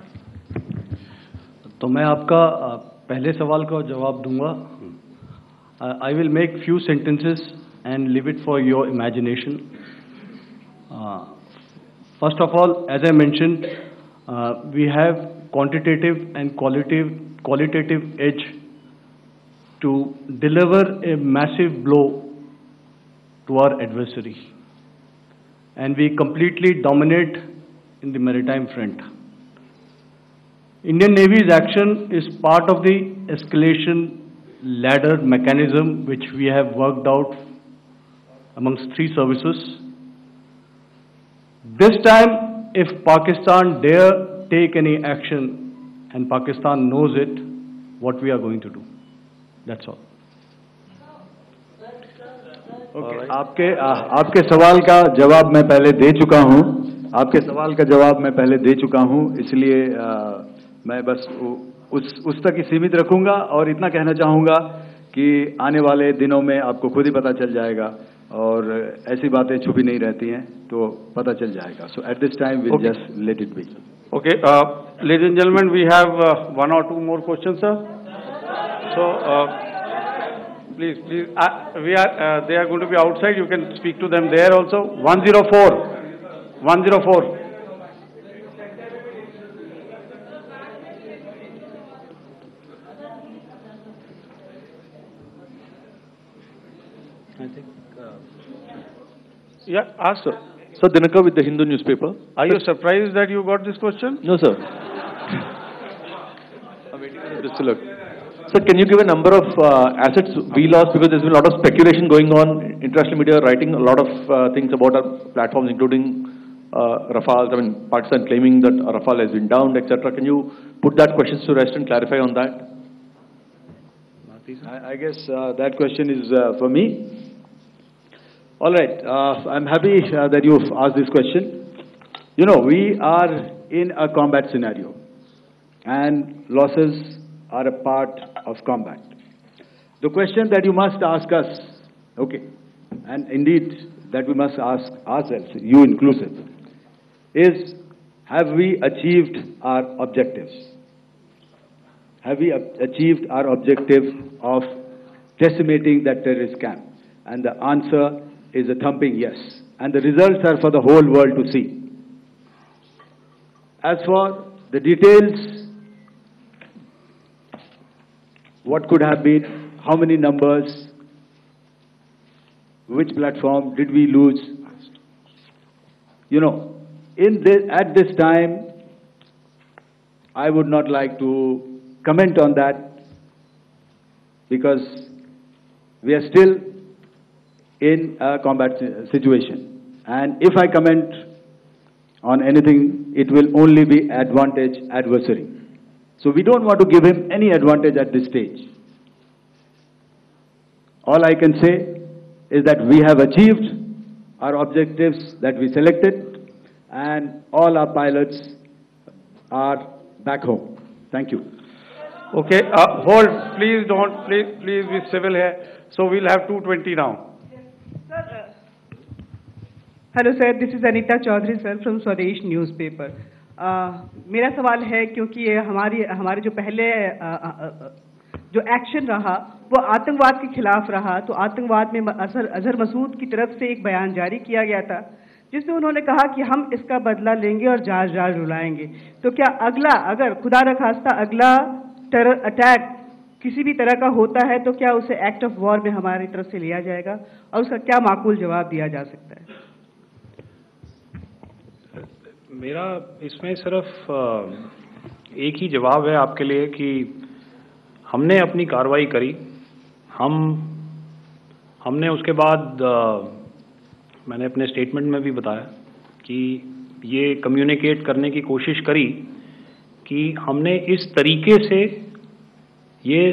तो मैं आपका पहले सवाल का जवाब दूंगा। I will make few sentences and leave it for your imagination. First of all, as I mentioned, we have quantitative and qualitative edge to deliver a massive blow to our adversary, and we completely dominate in the maritime front. Indian Navy's action is part of the escalation ladder mechanism which we have worked out amongst 3 services. This time, if Pakistan dare take any action, and Pakistan knows it, what we are going to do. That's all. Okay. आपके सवाल का जवाब मैं पहले दे चुका हूँ। आपके सवाल का जवाब मैं पहले दे चुका हूँ, इसलिए मैं बस उस तक ही सीमित रखूंगा और इतना कहना चाहूँगा कि आने वाले दिनों में आपको खुद ही पता चल जाएगा और ऐसी बातें छुपी नहीं रहती हैं, तो पता चल जाएगा. So at this time we'll just let it be. Okay, ladies and gentlemen, we have one or two more questions, sir. So please, they are going to be outside. You can speak to them there also. 104. I think. Yeah, ask sir. Sir, Dinakar with the Hindu newspaper. Are you surprised that you got this question? No, sir. I'm waiting for this to look. Sir, can you give a number of assets we lost, because there's been a lot of speculation going on, international media writing a lot of things about our platforms, including Rafale. I mean, Pakistan claiming that Rafale has been downed, etc. Can you put that question to rest and clarify on that? I guess that question is for me. All right, I'm happy that you've asked this question. You know, we are in a combat scenario, and losses are a part of combat. The question that you must ask us, okay, and indeed that we must ask ourselves, you inclusive, is have we achieved our objectives? Have we achieved our objective of decimating that terrorist camp? And the answer is a thumping yes. And the results are for the whole world to see. As for the details, what could have been, how many numbers, which platform did we lose? You know, at this time, I would not like to comment on that, because we are still in a combat situation. And if I comment on anything, it will only be adversary. So we don't want to give him any advantage at this stage. All I can say is that we have achieved our objectives that we selected, and all our pilots are back home. Thank you. Okay, hold, please don't, please be civil here. So we'll have 220 now. Hello sir, this is Anita Chaudhary sir from Swadesh newspaper. मेरा सवाल है, क्योंकि ये हमारे जो पहले जो action रहा वो आतंकवाद के खिलाफ रहा, तो आतंकवाद में अजहर मसूद की तरफ से एक बयान जारी किया गया था जिसमें उन्होंने कहा कि हम इसका बदला लेंगे और जाज रुलाएंगे. तो क्या अगला, अगर खुदा न खास्ता अगला टेरर अटैक किसी भी तरह का होता है, तो क्या उसे एक्ट ऑफ वॉर में हमारी तरफ से लिया जाएगा और उसका क्या माकूल जवाब दिया जा सकता है? मेरा इसमें सिर्फ एक ही जवाब है आपके लिए कि हमने अपनी कार्रवाई करी. हमने उसके बाद मैंने अपने स्टेटमेंट में भी बताया कि ये कम्युनिकेट करने की कोशिश करी कि हमने इस तरीके से ये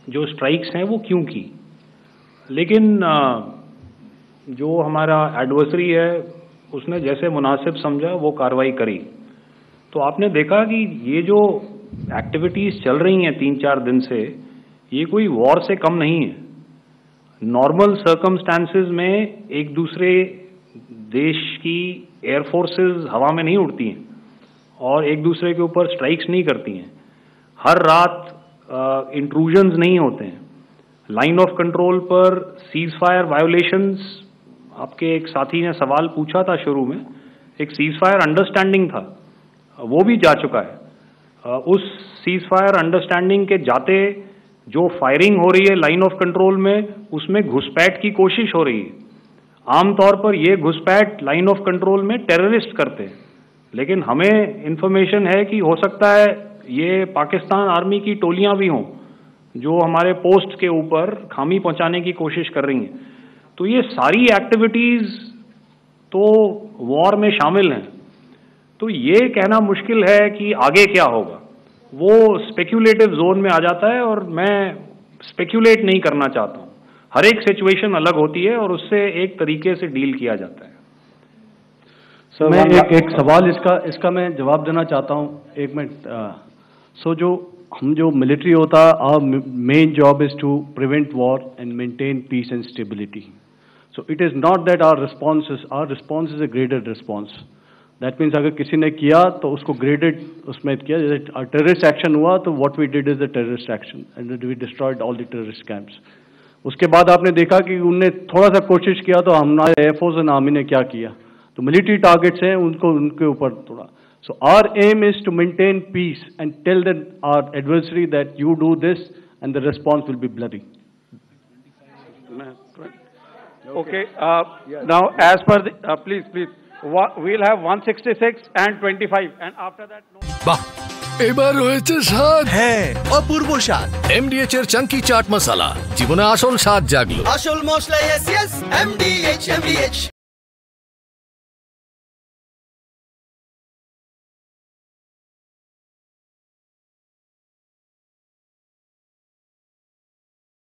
जो स्ट्राइक्स हैं वो क्यों की. लेकिन जो हमारा एडवर्सरी है उसने जैसे मुनासिब समझा वो कार्रवाई करी. तो आपने देखा कि ये जो एक्टिविटीज़ चल रही हैं 3-4 दिन से, ये कोई वॉर से कम नहीं है. नॉर्मल सर्कमस्टांसेस में एक दूसरे देश की एयरफोर्सेस हवा में नहीं उड़ती हैं और एक दूसरे के ऊपर स्ट्राइक्स नहीं करती हैं. हर रात इंट्रूजन्स नहीं होते हैं. लाइन ऑफ कंट्रोल पर सीज फायर वायोलेशंस, आपके एक साथी ने सवाल पूछा था शुरू में, एक सीज फायर अंडरस्टैंडिंग था, वो भी जा चुका है. उस सीज फायर अंडरस्टैंडिंग के जाते जो फायरिंग हो रही है लाइन ऑफ कंट्रोल में, उसमें घुसपैठ की कोशिश हो रही है. आमतौर पर ये घुसपैठ लाइन ऑफ कंट्रोल में टेररिस्ट करते हैं, लेकिन हमें इंफॉर्मेशन है कि हो सकता है ये पाकिस्तान आर्मी की टोलियां भी हों जो हमारे पोस्ट के ऊपर खामी पहुंचाने की कोशिश कर रही हैं. तो ये सारी एक्टिविटीज़ तो वॉर में शामिल हैं. तो ये कहना मुश्किल है कि आगे क्या होगा, वो स्पेक्यूलेटिव जोन में आ जाता है और मैं स्पेक्यूलेट नहीं करना चाहता हूँ. हर एक सिचुएशन अलग होती है और उससे एक तरीके से डील किया जाता है. सर, मैं एक सवाल इसका मैं जवाब देना चाहता हूँ. 1 मिनट. जो हम जो मिलिट्री होता है, our main job is to prevent war and maintain peace and stability. So it is not that our response is a graded response. That means अगर किसी ने किया तो उसको graded उसमें किया, जैसे terrorist action हुआ तो what we did is the terrorist action and we destroyed all the terrorist camps. उसके बाद आपने देखा कि उनने थोड़ा सा कोशिश किया तो हमारे एयरफोर्स एंड आर्मी ने क्या किया, तो मिलिट्री टारगेट्स हैं उनको उनके ऊपर थोड़ा. So our aim is to maintain peace and tell our adversary that you do this and the response will be bloody. Okay. Now, as per the please, we'll have 166 and 25, and after that. বাহ, এবার হয়েছে স্বাদ। হ্যাঁ, অপূর্ব স্বাদ। MDH এর চাঙ্কি চাট মশলা, জীবনে আসল স্বাদ জাগলো। আসল মশলা, yes, MDH।